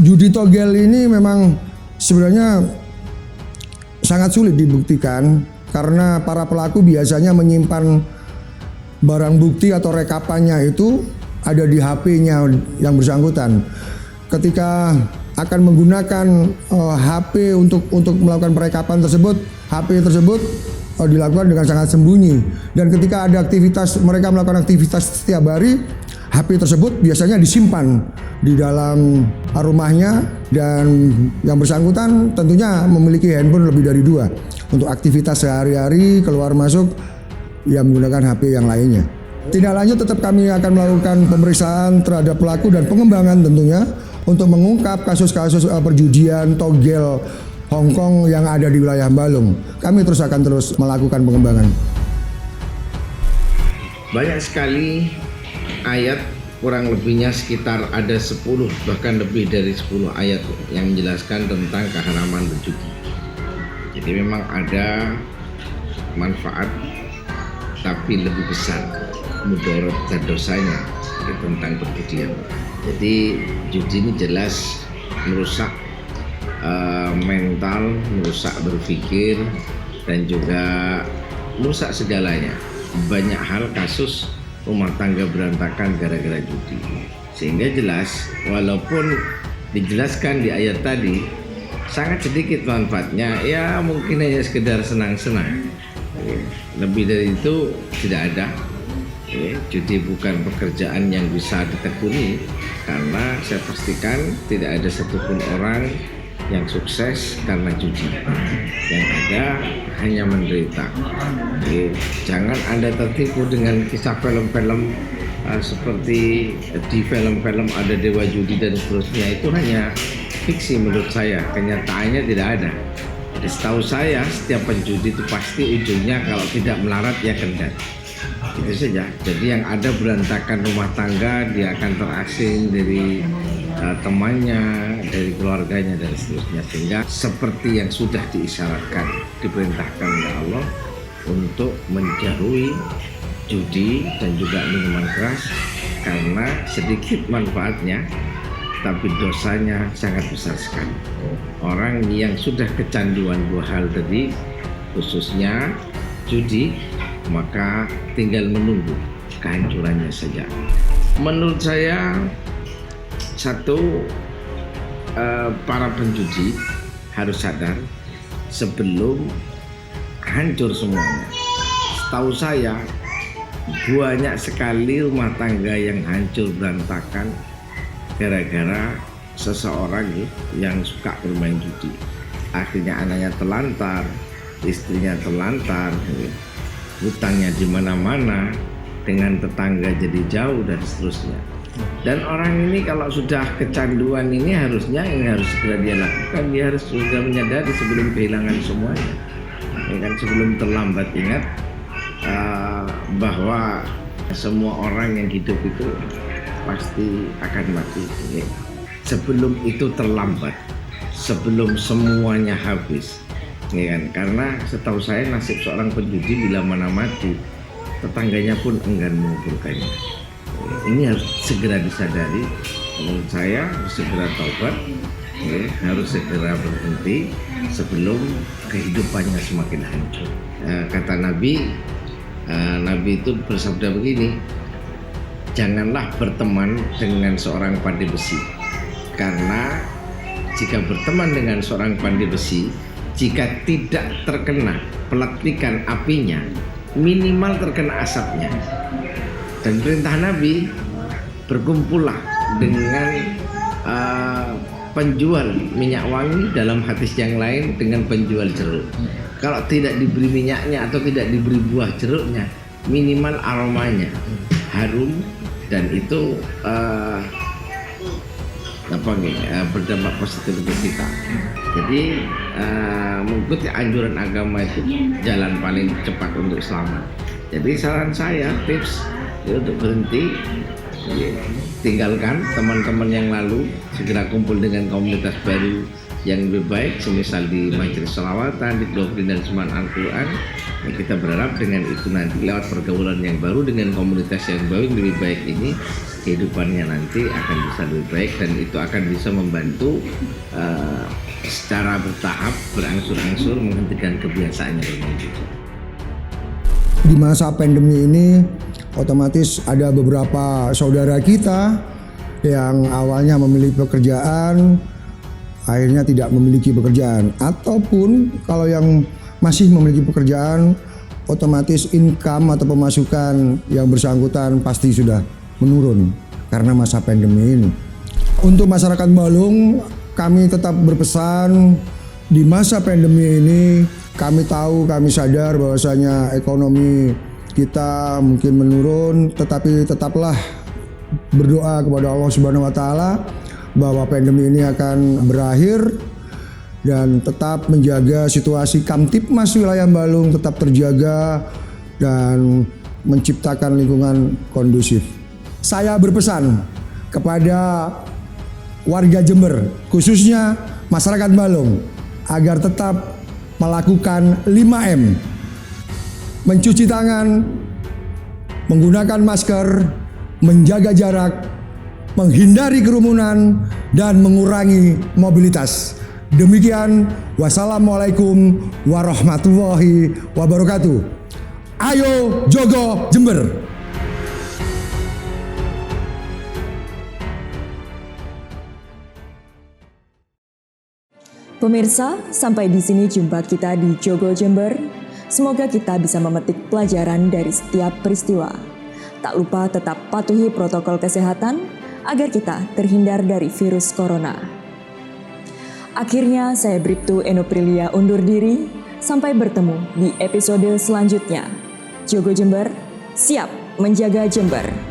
Judi togel ini memang sebenarnya sangat sulit dibuktikan karena para pelaku biasanya menyimpan barang bukti atau rekapannya itu ada di HP-nya yang bersangkutan. Ketika akan menggunakan HP untuk melakukan perekapan tersebut, HP tersebut dilakukan dengan sangat sembunyi. Dan ketika ada aktivitas, mereka melakukan aktivitas setiap hari, HP tersebut biasanya disimpan di dalam rumahnya, dan yang bersangkutan tentunya memiliki handphone lebih dari 2 untuk aktivitas sehari-hari keluar masuk yang menggunakan HP yang lainnya. Tindak lanjut tetap kami akan melakukan pemeriksaan terhadap pelaku dan pengembangan tentunya untuk mengungkap kasus-kasus perjudian togel Hongkong yang ada di wilayah Balung. Kami akan terus melakukan pengembangan. Banyak sekali ayat, kurang lebihnya sekitar ada 10 bahkan lebih dari 10 ayat yang menjelaskan tentang keharaman berjudi. Jadi memang ada manfaat tapi lebih besar mudarat dan dosanya tentang perjudian. Jadi judi ini jelas merusak mental, merusak berpikir, dan juga merusak segalanya. Banyak hal kasus rumah tangga berantakan gara-gara judi. Sehingga jelas walaupun dijelaskan di ayat tadi sangat sedikit manfaatnya, ya mungkin hanya sekedar senang-senang. Lebih dari itu tidak ada. Judi bukan pekerjaan yang bisa ditekuni, karena saya pastikan tidak ada satupun orang yang sukses karena judi. Yang ada hanya menderita. Jangan Anda tertipu dengan kisah film-film seperti di film-film ada dewa judi dan seterusnya. Itu hanya fiksi menurut saya, kenyataannya tidak ada. Setahu saya setiap penjudi itu pasti ujungnya kalau tidak melarat ya kendat. Itu saja. Jadi yang ada berantakan rumah tangga, dia akan terasing dari temannya, dari keluarganya dan seterusnya. Sehingga seperti yang sudah diisyaratkan, diperintahkan oleh Allah untuk menjauhi judi dan juga minuman keras, karena sedikit manfaatnya tapi dosanya sangat besar sekali. Orang yang sudah kecanduan 2 hal tadi, khususnya judi, maka tinggal menunggu kehancurannya saja. Menurut saya, satu, para penjudi harus sadar sebelum hancur semuanya. Setahu saya banyak sekali rumah tangga yang hancur berantakan gara-gara seseorang yang suka bermain judi. Akhirnya anaknya telantar, istrinya telantar, hutangnya di mana-mana, dengan tetangga jadi jauh dan seterusnya. Dan orang ini kalau sudah kecanduan ini harusnya yang harus segera dia lakukan, dia harus sudah menyadari sebelum kehilangan semuanya. Kan sebelum terlambat. Ingat bahwa semua orang yang hidup itu pasti akan mati. Sebelum itu terlambat, sebelum semuanya habis. Ya kan? Karena setahu saya nasib seorang penjudi bila mana mati, tetangganya pun enggan menguburkannya. Ini harus segera disadari. Menurut saya harus segera taubat, harus segera berhenti sebelum kehidupannya semakin hancur. Kata Nabi itu bersabda begini, janganlah berteman dengan seorang pandai besi, karena jika berteman dengan seorang pandai besi, jika tidak terkena pelatikan apinya, minimal terkena asapnya. Dan perintah Nabi, berkumpullah dengan penjual minyak wangi, dalam hadis yang lain dengan penjual jeruk. Kalau tidak diberi minyaknya atau tidak diberi buah jeruknya, minimal aromanya harum, dan itu berdampak positif untuk kita. Jadi mengikuti anjuran agama itu jalan paling cepat untuk selamat. Jadi saran saya, tips untuk berhenti, tinggalkan teman-teman yang lalu, segera kumpul dengan komunitas baru, yang lebih baik, semisal di majelis sholawatan, di doktrin dan semaan Al-Quran, ya kita berharap dengan itu nanti lewat pergaulan yang baru dengan komunitas yang baru yang lebih baik ini, kehidupannya nanti akan bisa lebih baik dan itu akan bisa membantu secara bertahap, berangsur-angsur menghentikan kebiasaannya bermain. Di masa pandemi ini otomatis ada beberapa saudara kita yang awalnya memiliki pekerjaan akhirnya tidak memiliki pekerjaan, ataupun kalau yang masih memiliki pekerjaan otomatis income atau pemasukan yang bersangkutan pasti sudah menurun karena masa pandemi ini. Untuk masyarakat Balung, kami tetap berpesan di masa pandemi ini. Kami tahu, kami sadar bahwasanya ekonomi kita mungkin menurun, tetapi tetaplah berdoa kepada Allah Subhanahu wa taala bahwa pandemi ini akan berakhir dan tetap menjaga situasi Kamtibmas wilayah Balung tetap terjaga dan menciptakan lingkungan kondusif. Saya berpesan kepada warga Jember, khususnya masyarakat Balung, agar tetap melakukan 5M, mencuci tangan, menggunakan masker, menjaga jarak, menghindari kerumunan, dan mengurangi mobilitas. Demikian, wassalamualaikum warahmatullahi wabarakatuh. Ayo Jogo Jember! Pemirsa, sampai di sini jumpa kita di Jogo Jember. Semoga kita bisa memetik pelajaran dari setiap peristiwa. Tak lupa tetap patuhi protokol kesehatan agar kita terhindar dari virus corona. Akhirnya saya Bribtu Enoprilia undur diri. Sampai bertemu di episode selanjutnya. Jogo Jember, siap menjaga Jember.